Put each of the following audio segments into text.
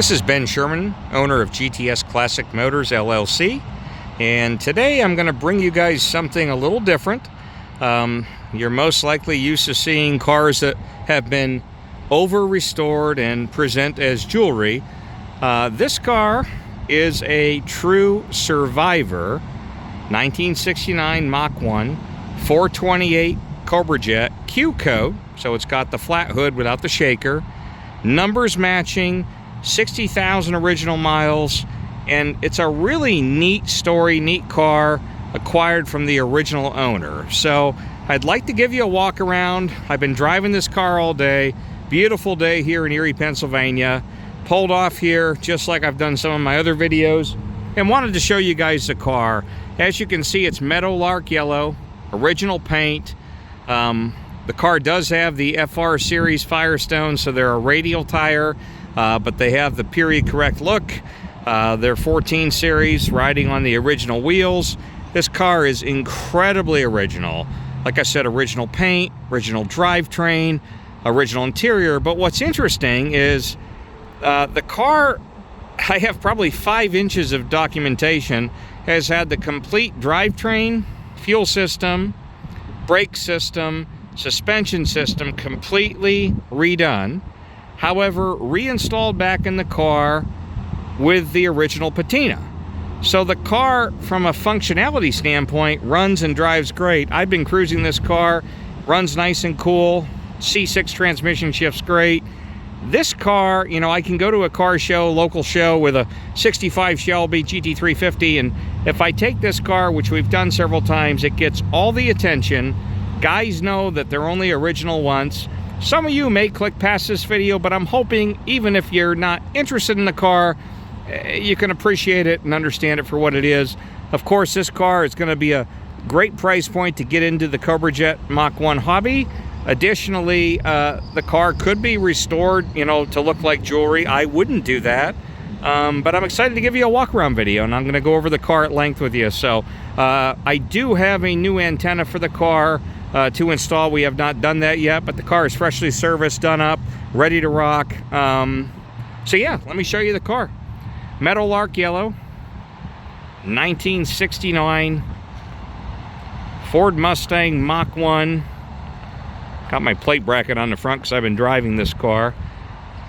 This is Ben Sherman, owner of GTS Classic Motors LLC, and today I'm going to bring you guys something a little different. You're most likely used to seeing cars that have been over-restored and present as jewelry. This car is a true survivor, 1969 Mach 1, 428 Cobra Jet, Q code, so it's got the flat hood without the shaker, numbers matching, 60,000 original miles, and it's a really neat story, neat car acquired from the original owner. So I'd like to give you a walk around. I've been driving this car all day. Beautiful day here in Erie, Pennsylvania. Pulled off here just like I've done some of my other videos and wanted to show you guys the car. As you can see, it's Meadowlark Yellow, original paint. The car does have the FR series Firestone, so they're a radial tire, but they have the period correct look. They're 14 series, riding on the original wheels. This car is incredibly original. Like I said, original paint, original drivetrain, original interior. But what's interesting is the car, I have probably 5 inches of documentation, has had the complete drivetrain, fuel system, brake system, suspension system completely redone. However, reinstalled back in the car with the original patina. So the car, from a functionality standpoint, runs and drives great. I've been cruising this car, runs nice and cool, C6 transmission shifts great. This car, you know, I can go to a car show, local show, with a 65 Shelby GT350, and if I take this car, which we've done several times, it gets all the attention. Guys know that they're only original once. Some of you may click past this video, but I'm hoping, even if you're not interested in the car, you can appreciate it and understand it for what it is. Of course, this car is going to be a great price point to get into the Cobra Jet Mach 1 hobby. Additionally, the car could be restored, you know, to look like jewelry. I wouldn't do that. But I'm excited to give you a walk-around video, and I'm going to go over the car at length with you. So I do have a new antenna for the car to install. We have not done that yet, but the car is freshly serviced, done up, ready to rock. So yeah, let me show you the car. Meadowlark Yellow, 1969 Ford Mustang Mach 1. Got my plate bracket on the front because I've been driving this car.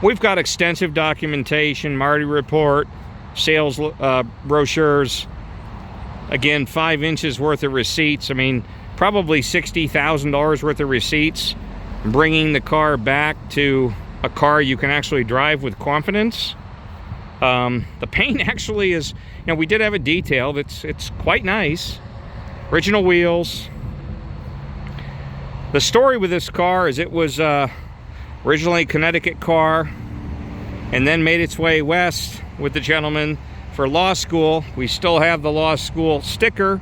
We've got extensive documentation, Marti report, sales brochures. Again, 5 inches worth of receipts. I mean, probably $60,000 worth of receipts, bringing the car back to a car you can actually drive with confidence. The paint actually is, you know, we did have it detailed. It's quite nice. Original wheels. The story with this car is it was originally a Connecticut car and then made its way west with the gentleman for law school. We still have the law school sticker,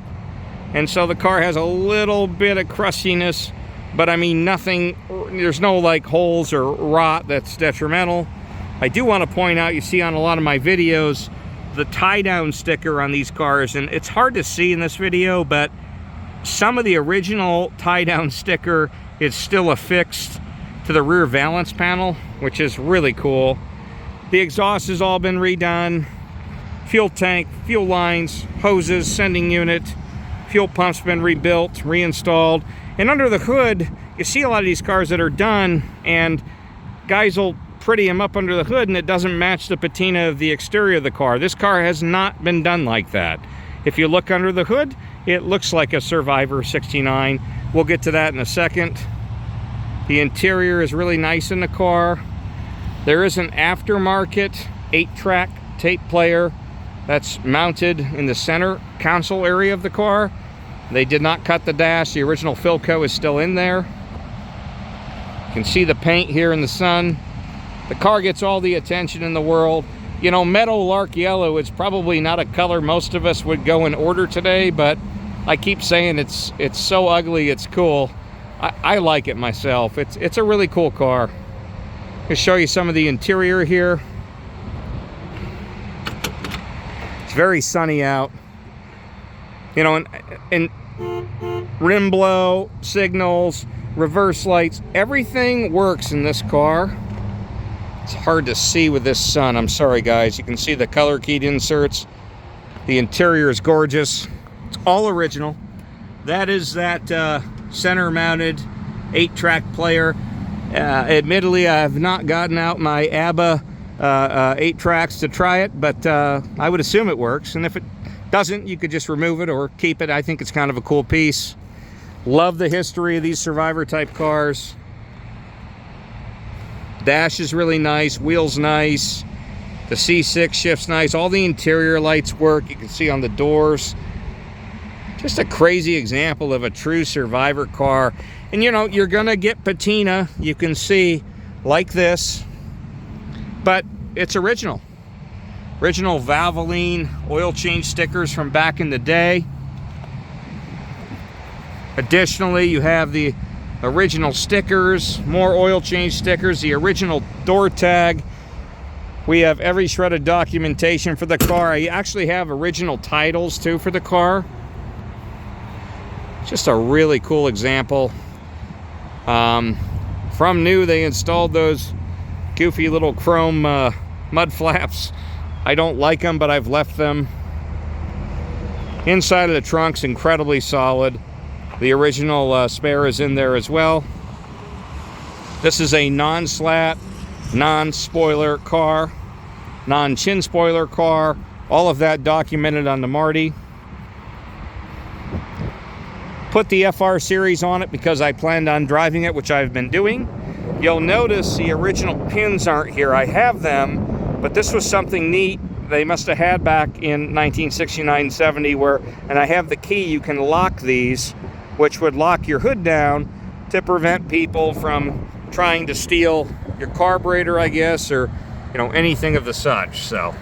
and so the car has a little bit of crustiness, but I mean nothing, there's no like holes or rot that's detrimental. I do want to point out, you see on a lot of my videos, the tie-down sticker on these cars, and it's hard to see in this video, but some of the original tie-down sticker is still affixed to the rear valance panel, which is really cool. The exhaust has all been redone. Fuel tank, fuel lines, hoses, sending unit, fuel pump's been rebuilt, reinstalled. And under the hood, you see a lot of these cars that are done, and guys will pretty them up under the hood, and it doesn't match the patina of the exterior of the car. This car has not been done like that. If you look under the hood, it looks like a Survivor 69. We'll get to that in a second. The interior is really nice in the car. There is an aftermarket 8-track tape player that's mounted in the center console area of the car. They did not cut the dash. The original Philco is still in there. You can see the paint here in the sun. The car gets all the attention in the world. You know, Meadowlark Yellow is probably not a color most of us would go and order today, but I keep saying it's so ugly, it's cool. I like it myself. It's a really cool car. I'll show you some of the interior here. It's very sunny out. You know, and rim blow, signals, reverse lights, everything works in this car. It's hard to see with this sun. I'm sorry, guys. You can see the color keyed inserts. The interior is gorgeous. It's all original. That is that center-mounted 8-track player. Admittedly, I have not gotten out my ABBA 8 tracks to try it, but I would assume it works. And if it doesn't, you could just remove it or keep it. I think it's kind of a cool piece. Love the history of these Survivor type cars. Dash is really nice, wheels nice, the C6 shift's nice, all the interior lights work, you can see on the doors. Just a crazy example of a true Survivor car. And you know, you're gonna get patina, you can see, like this, but it's original. Original Valvoline oil change stickers from back in the day. Additionally, you have the original stickers, more oil change stickers, the original door tag. We have every shred of documentation for the car. I actually have original titles too for the car. Just a really cool example. From new, they installed those goofy little chrome mud flaps. I don't like them, but I've left them. Inside of the trunk's incredibly solid. The original spare is in there as well. This is a non-slat, non-spoiler car, non-chin spoiler car. All of that documented on the Marti. Put the FR series on it because I planned on driving it, which I've been doing. You'll notice the original pins aren't here. I have them, but this was something neat they must have had back in 1969-70 where, and I have the key, you can lock these, which would lock your hood down to prevent people from trying to steal your carburetor, I guess, or, you know, anything of the such. So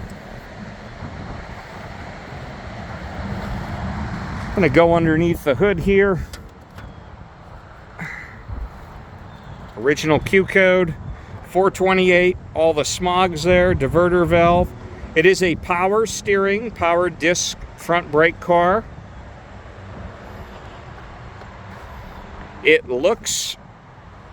I'm gonna go underneath the hood here. Original Q code 428, all the smogs there, diverter valve. It is a power steering, power disc front brake car. It looks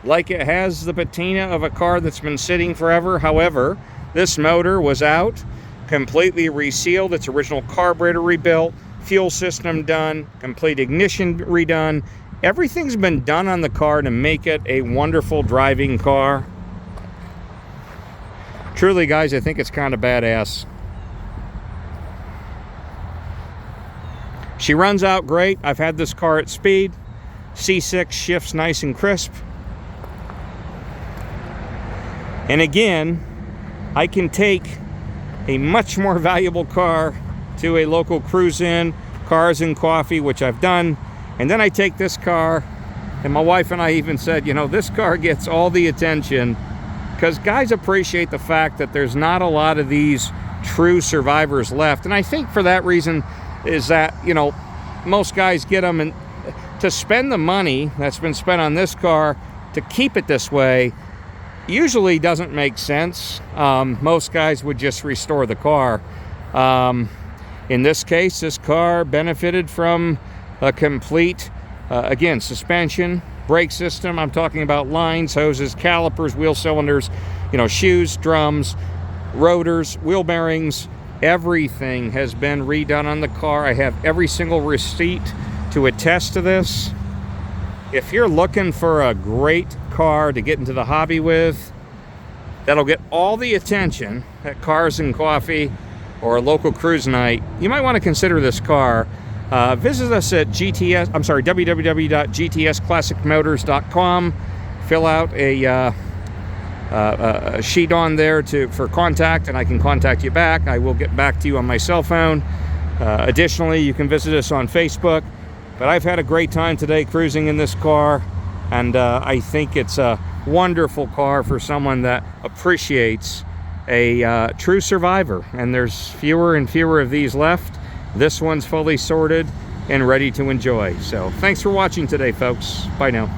like it has the patina of a car that's been sitting forever. However, this motor was out, completely resealed, its original carburetor rebuilt, fuel system done, complete ignition redone. Everything's been done on the car to make it a wonderful driving car. Truly, guys, I think it's kind of badass. She runs out great. I've had this car at speed. C6 shifts nice and crisp. And again, I can take a much more valuable car to a local cruise-in, cars and coffee, which I've done. And then I take this car, and my wife and I even said, you know, this car gets all the attention because guys appreciate the fact that there's not a lot of these true survivors left. And I think for that reason is that, you know, most guys get them, and to spend the money that's been spent on this car to keep it this way usually doesn't make sense. Most guys would just restore the car. In this case, this car benefited from a complete, again, suspension, brake system. I'm talking about lines, hoses, calipers, wheel cylinders, you know, shoes, drums, rotors, wheel bearings. Everything has been redone on the car. I have every single receipt to attest to this. If you're looking for a great car to get into the hobby with, that'll get all the attention at Cars and Coffee or a local cruise night, you might want to consider this car. Visit us at www.gtsclassicmotors.com. Fill out a sheet on there for contact, and I can contact you back. I will get back to you on my cell phone. Additionally, you can visit us on Facebook. But I've had a great time today cruising in this car, and I think it's a wonderful car for someone that appreciates a true survivor, and there's fewer and fewer of these left. This one's fully sorted and ready to enjoy. So thanks for watching today, folks. Bye now.